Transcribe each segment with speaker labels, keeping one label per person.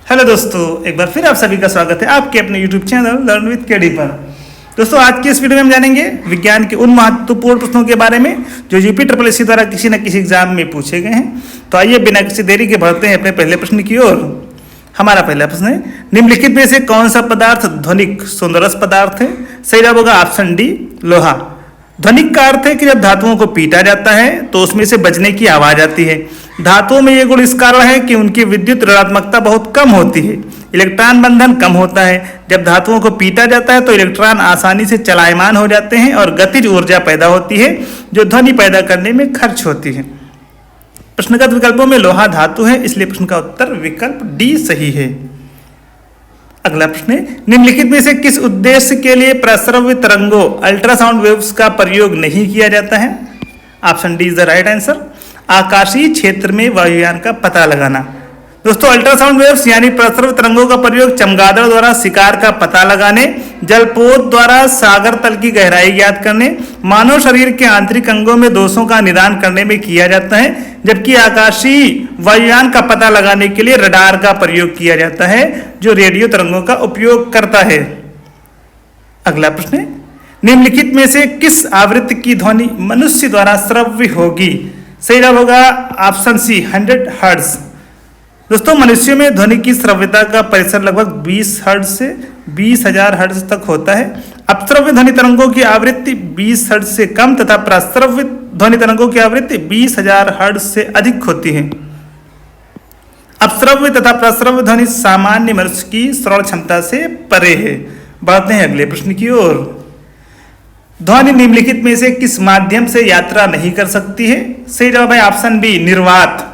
Speaker 1: Hello दोस्तों, एक बार फिर आप सभी का स्वागत है आपके अपने YouTube channel learn with KD पर। दोस्तों, आज की इस वीडियो में हम जानेंगे विज्ञान के उन महत्वपूर्ण प्रश्नों के बारे में जो यूपी ट्रिपल द्वारा किसी न किसी एग्जाम में पूछे गए हैं। तो आइए बिना किसी देरी के बढ़ते हैं अपने पहले प्रश्न की ओर। हमारा पहला प्रश्न है, निम्नलिखित में से कौन सा पदार्थ ध्वनिक सुंदरस पदार्थ है? सही जवाब होगा ऑप्शन डी, लोहा। ध्वनिक का अर्थ है कि जब धातुओं को पीटा जाता है तो उसमें से बजने की आवाज आती है। धातुओं में ये गुण इस कारण है कि उनकी विद्युत ऋणात्मकता बहुत कम होती है, इलेक्ट्रॉन बंधन कम होता है। जब धातुओं को पीटा जाता है तो इलेक्ट्रॉन आसानी से चलायमान हो जाते हैं और गतिज ऊर्जा पैदा होती है जो ध्वनि पैदा करने में खर्च होती है। प्रश्नगत विकल्पों में लोहा धातु है, इसलिए प्रश्न का उत्तर विकल्प डी सही है। अगला प्रश्न है, निम्नलिखित में से किस उद्देश्य के लिए प्रस्रव्य तरंगों अल्ट्रासाउंड वेव्स का प्रयोग नहीं किया जाता है? Option D is the right answer. आकाशीय क्षेत्र में वायुयान का पता लगाना। दोस्तों, अल्ट्रासाउंड वेव्स यानी प्रस्रव्य तरंगों का प्रयोग चमगादड़ द्वारा शिकार का पता लगाने, जलपोत द्वारा सागर तल की गहराई ज्ञात करने, मानव शरीर के आंतरिक अंगों में दोषों का निदान करने में किया जाता है, जबकि आकाशीय वायुयान का पता लगाने के लिए रडार का प्रयोग किया जाता है जो रेडियो तरंगों का उपयोग करता है। अगला प्रश्न है, निम्नलिखित में से किस आवृत्ति की ध्वनि मनुष्य द्वारा श्रव्य होगी? सही जवाब होगा ऑप्शन सी, 100 हर्ट्ज। दोस्तों, मनुष्य में ध्वनि की श्रव्यता का परिसर लगभग 20 हर्ट्ज से 20,000 हर्ट्ज तक होता है। अपश्रव्य ध्वनि तरंगों की आवृत्ति 20 हर्ट्ज से कम तथा प्रस्रव्य ध्वनि तरंगों की आवृत्ति 20,000 हर्ट्ज से अधिक होती है। अपश्रव्य तथा प्रस्रव्य ध्वनि सामान्य मनुष्य की श्रवण क्षमता से परे है। बढ़ते हैं अगले प्रश्न की ओर। ध्वनि निम्नलिखित में से किस माध्यम से यात्रा नहीं कर सकती है? सही जवाब है ऑप्शन बी, निर्वात।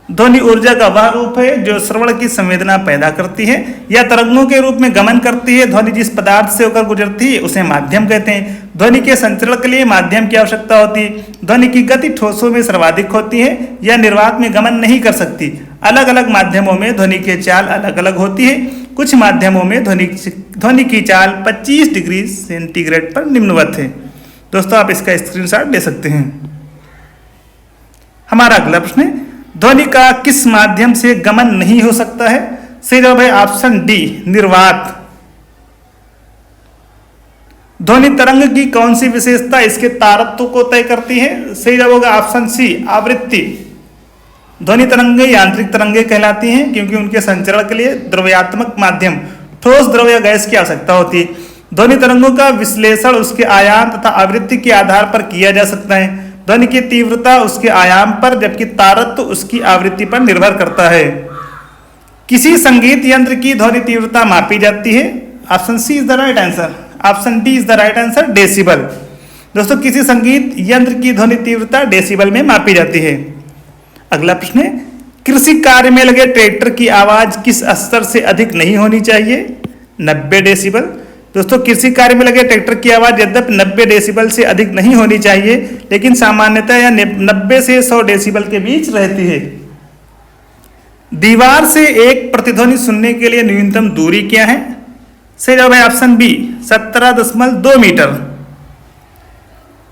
Speaker 1: ध्वनि ऊर्जा का वह रूप है जो श्रवण की संवेदना पैदा करती है या तरंगों के रूप में गमन करती है। ध्वनि जिस पदार्थ से होकर गुजरती है उसे माध्यम कहते हैं। ध्वनि के संचरण के लिए माध्यम की आवश्यकता होती है। ध्वनि की गति ठोसों में सर्वाधिक होती है या निर्वात में गमन नहीं कर सकती। अलग अलग माध्यमों में ध्वनि की चाल अलग अलग होती है। कुछ माध्यमों में ध्वनि की चाल 25 डिग्री सेंटीग्रेड पर निम्नवत है। दोस्तों, आप इसका स्क्रीनशॉट ले सकते हैं। हमारा अगला प्रश्न है, ध्वनि का किस माध्यम से गमन नहीं हो सकता है? सही जवाब है ऑप्शन डी, निर्वात। ध्वनि तरंग की कौन सी विशेषता इसके तारत्व को तय करती है? सही जवाब होगा ऑप्शन सी, आवृत्ति। ध्वनि तरंगे यांत्रिक तरंगे कहलाती हैं क्योंकि उनके संचरण के लिए द्रव्यात्मक माध्यम ठोस द्रव या गैस की आवश्यकता होती है। ध्वनि तरंगों का विश्लेषण उसके आयाम तथा आवृत्ति के आधार पर किया जा सकता है। ध्वनि की तीव्रता उसके आयाम पर जबकि तारत्व उसकी आवृत्ति पर निर्भर करता है। किसी संगीत यंत्र की ध्वनि तीव्रता मापी जाती है? Option C is the right answer. Option D is the right answer, decibel. दोस्तों, किसी संगीत यंत्र की ध्वनि तीव्रता डेसिबल में मापी जाती है। अगला प्रश्न है, कृषि कार्य में लगे ट्रैक्टर की आवाज किस स्तर से अधिक नहीं होनी चाहिए? 90 डेसिबल। दोस्तों, कृषि कार्य में लगे ट्रैक्टर की आवाज यद्यपि 90 डेसिबल से अधिक नहीं होनी चाहिए, लेकिन सामान्यतः यह 90 से 100 डेसिबल के बीच रहती है। दीवार से एक प्रतिध्वनि सुनने के लिए न्यूनतम दूरी क्या है? सही जवाब है ऑप्शन बी, 17.2 मीटर।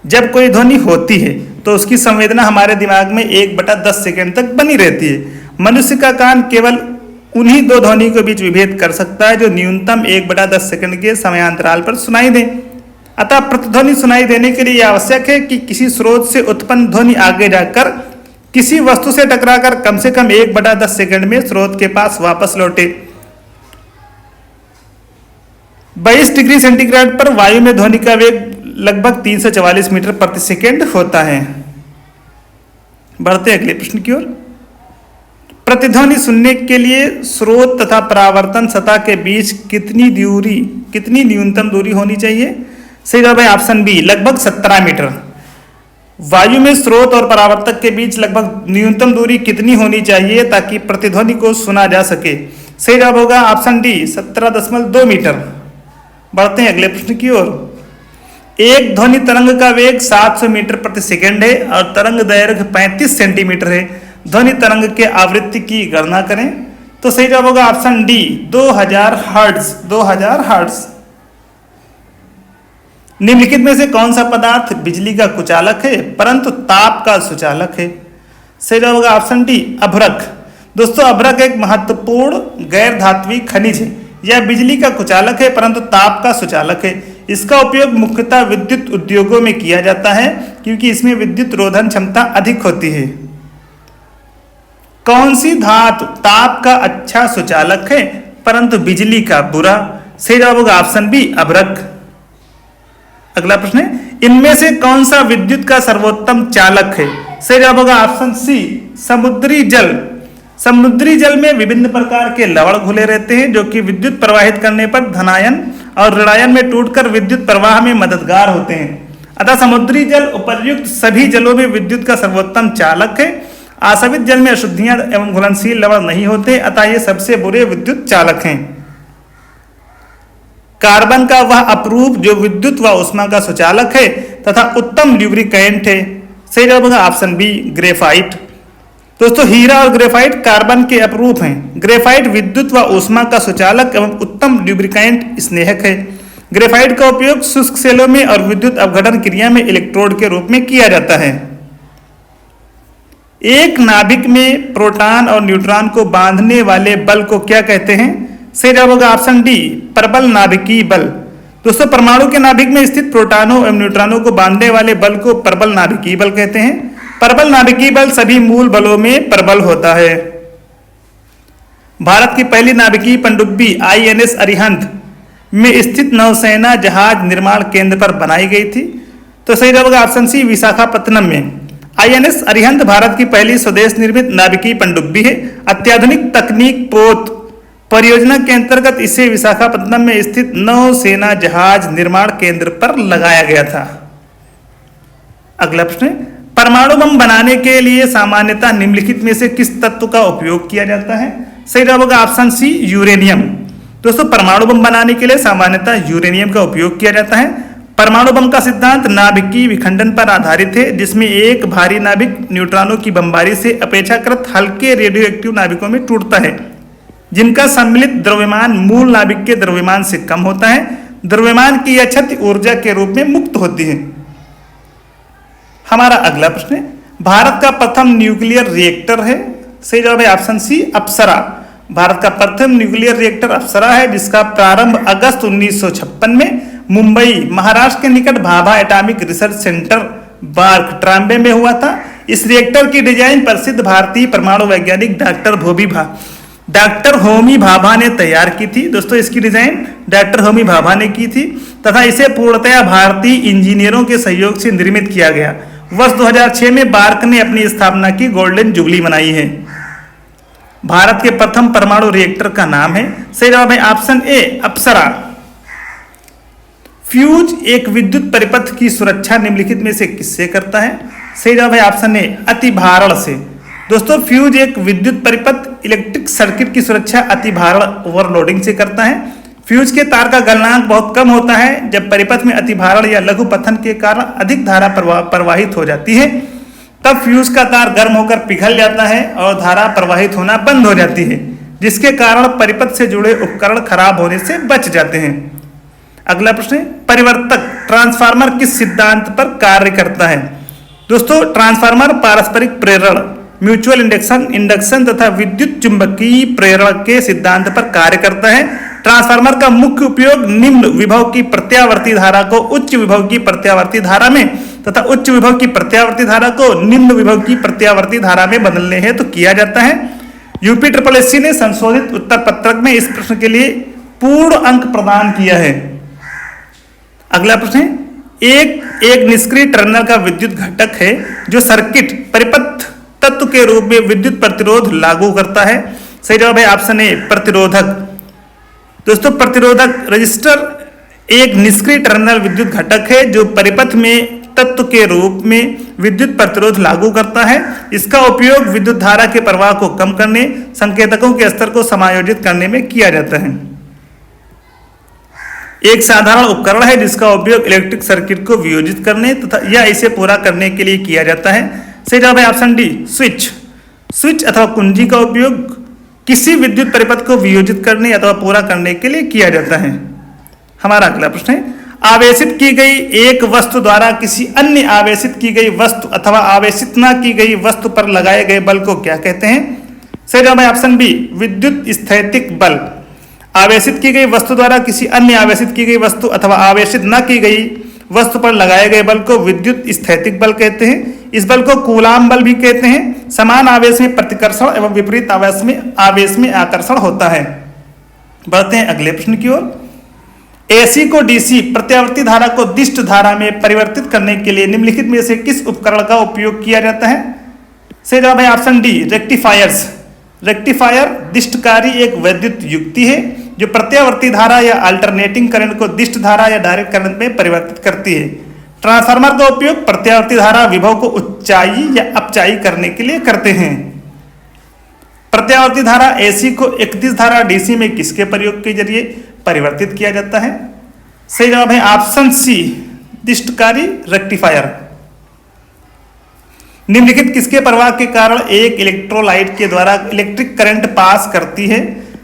Speaker 1: जब कोई ध्वनि होती है तो उसकी संवेदना हमारे दिमाग में 1/10 सेकेंड तक बनी रहती है। मनुष्य का कान केवल उन्हीं दो ध्वनि के बीच विभेद कर सकता है जो न्यूनतम 1/10 सेकंड के समयांतराल पर सुनाई दे। अतः प्रतिध्वनि सुनाई देने के लिए आवश्यक है कि किसी स्रोत से उत्पन्न ध्वनि आगे जाकर किसी वस्तु से टकराकर कम से कम 1/10 सेकंड में स्रोत के पास वापस लौटे। 22 डिग्री सेंटीग्रेड पर वायु में ध्वनि का वेग लगभग 344 मीटर प्रति सेकेंड होता है। बढ़ते अगले प्रश्न की ओर। प्रतिध्वनि सुनने के लिए स्रोत तथा परावर्तन सतह के बीच कितनी न्यूनतम दूरी होनी चाहिए? सही जवाब है ऑप्शन बी, लगभग 17 मीटर। वायु में स्रोत और परावर्तक के बीच लगभग न्यूनतम दूरी कितनी होनी चाहिए ताकि प्रतिध्वनि को सुना जा सके? सही जवाब होगा ऑप्शन डी, 17.2 मीटर। बढ़ते हैं अगले प्रश्न की ओर। एक ध्वनि तरंग का वेग 700 मीटर प्रति सेकेंड है और तरंग दैर्घ्य 35 सेंटीमीटर है। ध्वनि तरंग के आवृत्ति की गणना करें। तो सही जवाब होगा ऑप्शन डी, 2000 हर्ट्ज। 2000 हर्ट्ज। निम्नलिखित में से कौन सा पदार्थ बिजली का कुचालक है परंतु ताप का सुचालक है? सही जवाब होगा ऑप्शन डी, अभ्रक। दोस्तों अभ्रक एक महत्वपूर्ण गैर धात्विक खनिज है। यह बिजली का कुचालक है परंतु ताप का सुचालक है। इसका उपयोग मुख्यतः विद्युत उद्योगों में किया जाता है क्योंकि इसमें विद्युत रोधन क्षमता अधिक होती है। कौन सी धातु ताप का अच्छा सुचालक है परंतु बिजली का बुरा? सही जवाब होगा ऑप्शन बी अभ्रक। अगला प्रश्न है, इनमें से कौन सा विद्युत का सर्वोत्तम चालक है? सही जवाब होगा ऑप्शन सी समुद्री जल। समुद्री जल में विभिन्न प्रकार के लवण घुले रहते हैं जो कि विद्युत प्रवाहित करने पर धनायन और ऋणायन में टूटकर विद्युत प्रवाह में मददगार होते हैं। अतः समुद्री जल उपर्युक्त सभी जलों में विद्युत का सर्वोत्तम चालक है। आसवित जल में अशुद्धियां एवं घुलनशील लवण नहीं होते, अतः ये सबसे बुरे विद्युत चालक हैं। कार्बन का वह अपरूप जो विद्युत व उष्मा का सुचालक है तथा उत्तम ल्यूब्रिकेंट है। सही जवाब होगा ऑप्शन बी ग्रेफाइट। दोस्तों हीरा और ग्रेफाइट कार्बन के अपरूप हैं। ग्रेफाइट विद्युत व ऊष्मा का सुचालक एवं उत्तम ल्यूब्रिकेंट स्नेहक है। ग्रेफाइट का उपयोग शुष्क सेलों में और विद्युत अपघटन क्रिया में इलेक्ट्रोड के रूप में किया जाता है। एक नाभिक में प्रोटॉन और न्यूट्रॉन को बांधने वाले बल को क्या कहते हैं? सही जवाब होगा ऑप्शन डी प्रबल नाभिकीय बल। दोस्तों परमाणु के नाभिक में स्थित प्रोटॉनों एवं न्यूट्रॉनों को बांधने वाले बल को प्रबल नाभिकीय बल कहते हैं। प्रबल नाभिकीय बल सभी मूल बलों में प्रबल होता है। भारत की पहली नाभिकीय पनडुब्बी INS अरिहंत में स्थित नौसेना जहाज निर्माण केंद्र पर बनाई गई थी। तो सही जवाब होगा ऑप्शन सी विशाखापत्तनम में। INS अरिहंत भारत की पहली स्वदेश निर्मित नाभिकीय पनडुब्बी है। अत्याधुनिक तकनीक पोत परियोजना के अंतर्गत इसे विशाखापत्तनम में स्थित नौसेना जहाज निर्माण केंद्र पर लगाया गया था। अगला प्रश्न, परमाणु बम बनाने के लिए सामान्यतः निम्नलिखित में से किस तत्व का उपयोग किया जाता है? सही जवाब होगा ऑप्शन सी यूरेनियम। दोस्तों परमाणु बम बनाने के लिए सामान्यतः यूरेनियम का उपयोग किया जाता है। परमाणु बम का सिद्धांत नाभिकीय विखंडन पर आधारित है जिसमें एक भारी नाभिक न्यूट्रॉनों की बमबारी से अपेक्षाकृत हल्के रेडियोएक्टिव नाभिकों में टूटता है जिनका सम्मिलित द्रव्यमान मूल नाभिक के द्रव्यमान से कम होता है। द्रव्यमान की यह क्षति ऊर्जा के रूप में मुक्त होती है। हमारा अगला प्रश्न है, भारत का प्रथम न्यूक्लियर रिएक्टर है। सही जवाब है ऑप्शन सी अप्सरा। भारत का प्रथम न्यूक्लियर रिएक्टर अप्सरा है जिसका प्रारंभ अगस्त 1956 में मुंबई महाराष्ट्र के निकट Bhabha atomic research centre bark Trombay में हुआ था। इस रिएक्टर की डिजाइन प्रसिद्ध भारतीय परमाणु वैज्ञानिक डॉक्टर होमी भाभा ने तैयार की थी। दोस्तों इसकी डिजाइन डॉक्टर होमी भाभा ने की थी तथा इसे पूर्णतया भारतीय इंजीनियरों के सहयोग से निर्मित किया गया। वर्ष 2006 में बार्क ने अपनी स्थापना की गोल्डन जुबली मनाई है। भारत के प्रथम परमाणु रिएक्टर का नाम है, सही जवाब है ऑप्शन ए अप्सरा। फ्यूज एक विद्युत परिपथ की सुरक्षा निम्नलिखित में से किससे करता है? सही जवाब है ऑप्शन ए अतिभारण से। दोस्तों फ्यूज एक विद्युत परिपथ इलेक्ट्रिक सर्किट की सुरक्षा अतिभारण ओवरलोडिंग से करता है। फ्यूज के तार का गलनांक बहुत कम होता है। जब परिपथ में अतिभारण या लघु पतन के कारण अधिक धारा प्रवाहित हो जाती है तब फ्यूज का तार गर्म होकर पिघल जाता है और धारा प्रवाहित होना बंद हो जाती है जिसके कारण परिपथ से जुड़े उपकरण खराब होने से बच जाते हैं। अगला प्रश्न, परिवर्तक ट्रांसफार्मर किस सिद्धांत पर कार्य करता है? दोस्तों ट्रांसफार्मर पारस्परिक प्रेरण म्यूचुअल इंडक्शन तथा विद्युत चुंबकीय प्रेरण के सिद्धांत पर कार्य करता है। ट्रांसफार्मर का मुख्य उपयोग निम्न विभव की प्रत्यावर्ती धारा को उच्च विभव की प्रत्यावर्ती धारा में तथा उच्च विभव की प्रत्यावर्ती धारा को निम्न विभव की प्रत्यावर्ती धारा में बदलने हेतु किया जाता है। UPSSC ने संशोधित उत्तर पत्रक में इस प्रश्न के लिए पूर्ण अंक प्रदान किया है। अगला प्रश्न है, एक निष्क्रिय टर्मिनल का विद्युत घटक है जो सर्किट परिपथ तत्व के रूप में विद्युत प्रतिरोध लागू करता है। सही जवाब है ऑप्शन ए प्रतिरोधक। दोस्तों प्रतिरोधक रजिस्टर एक निष्क्रिय टर्मिनल विद्युत घटक है जो परिपथ में तत्व के रूप में विद्युत प्रतिरोध लागू करता है। इसका उपयोग विद्युत धारा के प्रवाह को कम करने, संकेतकों के स्तर को समायोजित करने में किया जाता है। एक साधारण उपकरण है जिसका उपयोग इलेक्ट्रिक सर्किट को वियोजित करने तथा या इसे पूरा करने के लिए किया जाता है। सही जवाब है ऑप्शन डी स्विच अथवा कुंजी का उपयोग किसी विद्युत परिपथ को वियोजित करने अथवा पूरा करने के लिए किया जाता है। हमारा अगला प्रश्न है, आवेशित की गई एक वस्तु द्वारा किसी अन्य आवेशित की गई वस्तु अथवा आवेशित न की गई वस्तु पर लगाए गए बल को क्या कहते हैं? सही जवाब है ऑप्शन बी विद्युत स्थैतिक बल। आवेशित की गई वस्तु द्वारा किसी अन्य आवेशित की गई वस्तु अथवा आवेशित न की गई वस्तु पर लगाए गए बल को विद्युत स्थैतिक बल कहते हैं। इस बल को कूलाम बल भी कहते हैं। समान आवेश में प्रतिकर्षण एवं विपरीत आवेश में आकर्षण होता है। बढ़ते हैं अगले प्रश्न की ओर। एसी को डीसी प्रत्यावर्ती धारा को दिष्ट धारा में परिवर्तित करने के लिए निम्नलिखित में से किस उपकरण का उपयोग किया जाता है? सही जवाब है ऑप्शन डी रेक्टिफायर्स। रेक्टिफायर दिष्टकारी एक वैद्युत युक्ति है जो प्रत्यावर्ती धारा या अल्टरनेटिंग करंट को दिष्ट धारा या डायरेक्ट करंट में परिवर्तित करती है। ट्रांसफार्मर का उपयोग प्रत्यावर्ती धारा विभव को उच्चाई या अपचाई करने के लिए करते हैं। प्रत्यावर्ती धारा एसी को एक दिश धारा डीसी में किसके प्रयोग के जरिए परिवर्तित किया जाता है? सही जवाब है ऑप्शन सी दिष्टकारी रेक्टिफायर। निम्नलिखित किसके प्रवाह के कारण एक इलेक्ट्रोलाइट के द्वारा इलेक्ट्रिक करंट पास करती है?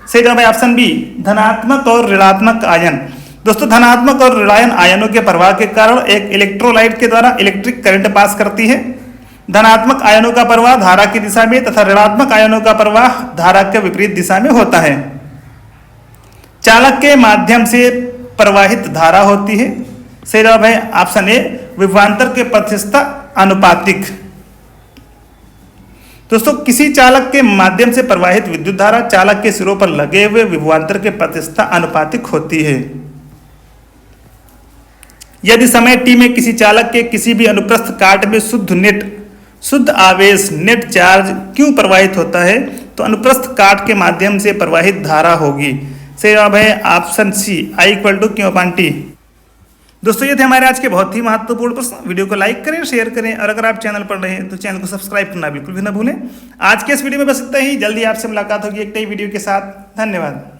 Speaker 1: सही जवाब है ऑप्शन बी धनात्मक और ऋणात्मक आयन। दोस्तों धनात्मक और ऋणायन आयनों के प्रवाह के कारण एक इलेक्ट्रोलाइट के द्वारा इलेक्ट्रिक करंट पास करती है। धनात्मक आयनों का प्रवाह धारा की दिशा में तथा ऋणात्मक आयनों का प्रवाह धारा के विपरीत दिशा में होता है। चालक के माध्यम से प्रवाहित धारा होती है। सही जवाब है ऑप्शन ए विभवांतर के प्रतिशतता अनुपातिक। दोस्तों किसी चालक के माध्यम से प्रवाहित विद्युत धारा चालक के सिरों पर लगे हुए विभवांतर के प्रतिशतता अनुपातिक होती है। यदि समय t में किसी चालक के किसी भी अनुप्रस्थ काट में शुद्ध आवेश नेट चार्ज क्यों प्रवाहित होता है? तो अनुप्रस्थ काट के माध्यम से प्रवाहित धारा होगी। सही जवाब है ऑप्शन सी I=Q/T। दोस्तों ये थे हमारे आज के बहुत ही महत्वपूर्ण प्रश्न। वीडियो को लाइक करें, शेयर करें और अगर आप चैनल पर नए हैं तो चैनल को सब्सक्राइब करना बिल्कुल भी ना भूलें। आज के इस वीडियो में बस इतना ही। जल्दी आपसे मुलाकात होगी एक नई वीडियो के साथ। धन्यवाद।